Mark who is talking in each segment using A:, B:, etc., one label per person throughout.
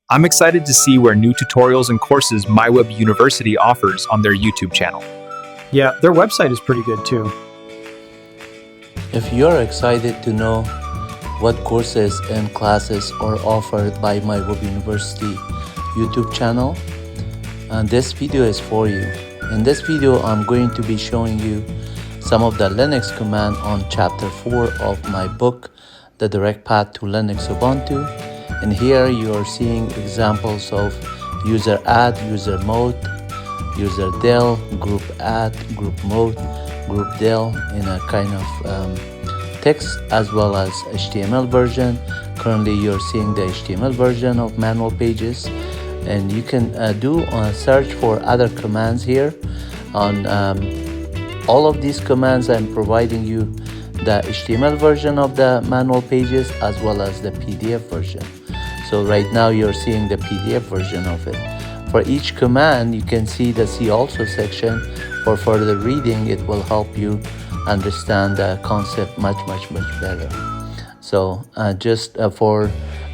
A: I'm excited to see where new tutorials and courses MyWeb University offers on their YouTube channel.
B: Yeah, their website is pretty good too.
C: If you're excited to know what courses and classes are offered by MyWeb University YouTube channel, this video is for you. In this video, I'm going to be showing you some of the Linux command on chapter 4 of my book, The Direct Path to Linux Ubuntu. And here you are seeing examples of user add, user mode, user del, group add, group mode, group del in a kind of text as well as HTML version. Currently you're seeing the HTML version of manual pages, and you can do a search for other commands here. On all of these commands, I'm providing you the HTML version of the manual pages as well as the PDF version. So right now you're seeing the PDF version of it. For each command, you can see the See Also section. For further reading, it will help you understand the concept much better. So for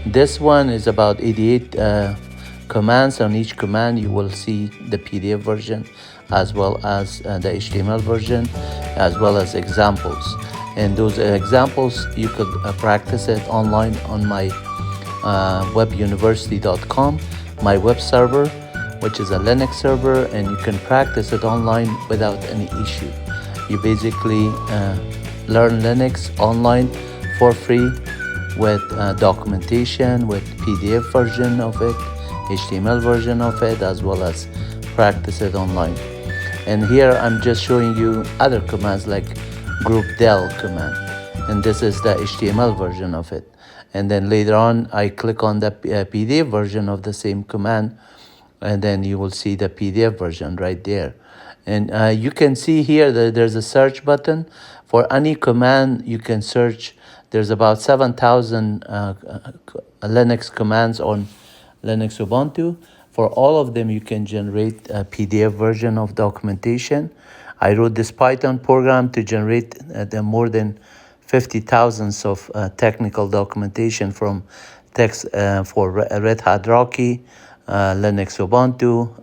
C: this one is about 88 commands. On each command you will see the PDF version as well as the HTML version as well as examples. And those examples you could practice it online on my MyWebUniversity.com, my web server, which is a Linux server, and you can practice it online without any issue. You basically learn Linux online for free with documentation, with PDF version of it, HTML version of it, as well as practice it online. And here I'm just showing you other commands like group del command, and this is the HTML version of it. And then later on I click on the PDF version of the same command, and then you will see the PDF version right there. And you can see here that there's a search button. For any command you can search. There's about 7,000 Linux commands on Linux Ubuntu. For all of them you can generate a PDF version of documentation. I wrote this Python program to generate the more than 50,000 of technical documentation from text for Red Hat Rocky, Linux Ubuntu,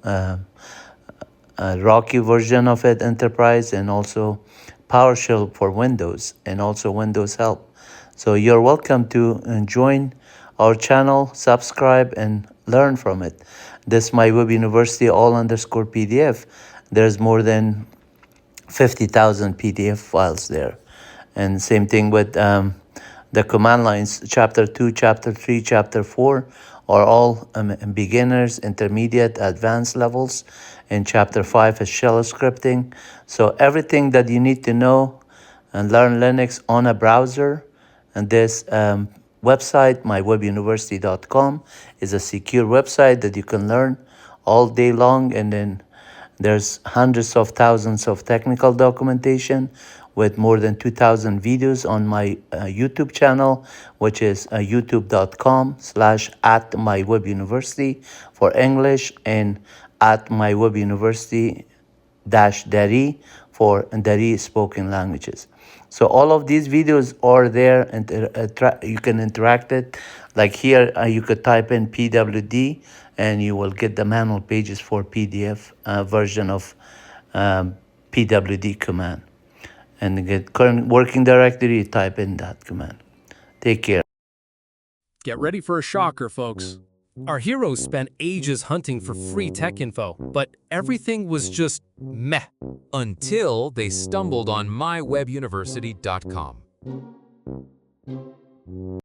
C: Rocky version of it, Enterprise, and also Powershell for Windows, and also Windows Help. So you're welcome to join our channel, subscribe, and learn from it. This MyWeb University all_PDF. There's more than 50,000 PDF files there. And same thing with the command lines. Chapter 2, Chapter 3, Chapter 4 are all beginners, intermediate, advanced levels. And Chapter 5 is shell scripting. So everything that you need to know and learn Linux on a browser. And this website, mywebuniversity.com, is a secure website that you can learn all day long. And then there's hundreds of thousands of technical documentation with more than 2,000 videos on my YouTube channel, which is youtube.com/@mywebuniversity for English, and @mywebuniversity-dari for Dari spoken languages. So all of these videos are there, and you can interact it. Like here, you could type in PWD, and you will get the manual pages for PDF version of PWD command. And get current working directory, type in that command. Take care.
D: Get ready for a shocker, folks. Our heroes spent ages hunting for free tech info, but everything was just meh.
E: Until they stumbled on MyWebUniversity.com.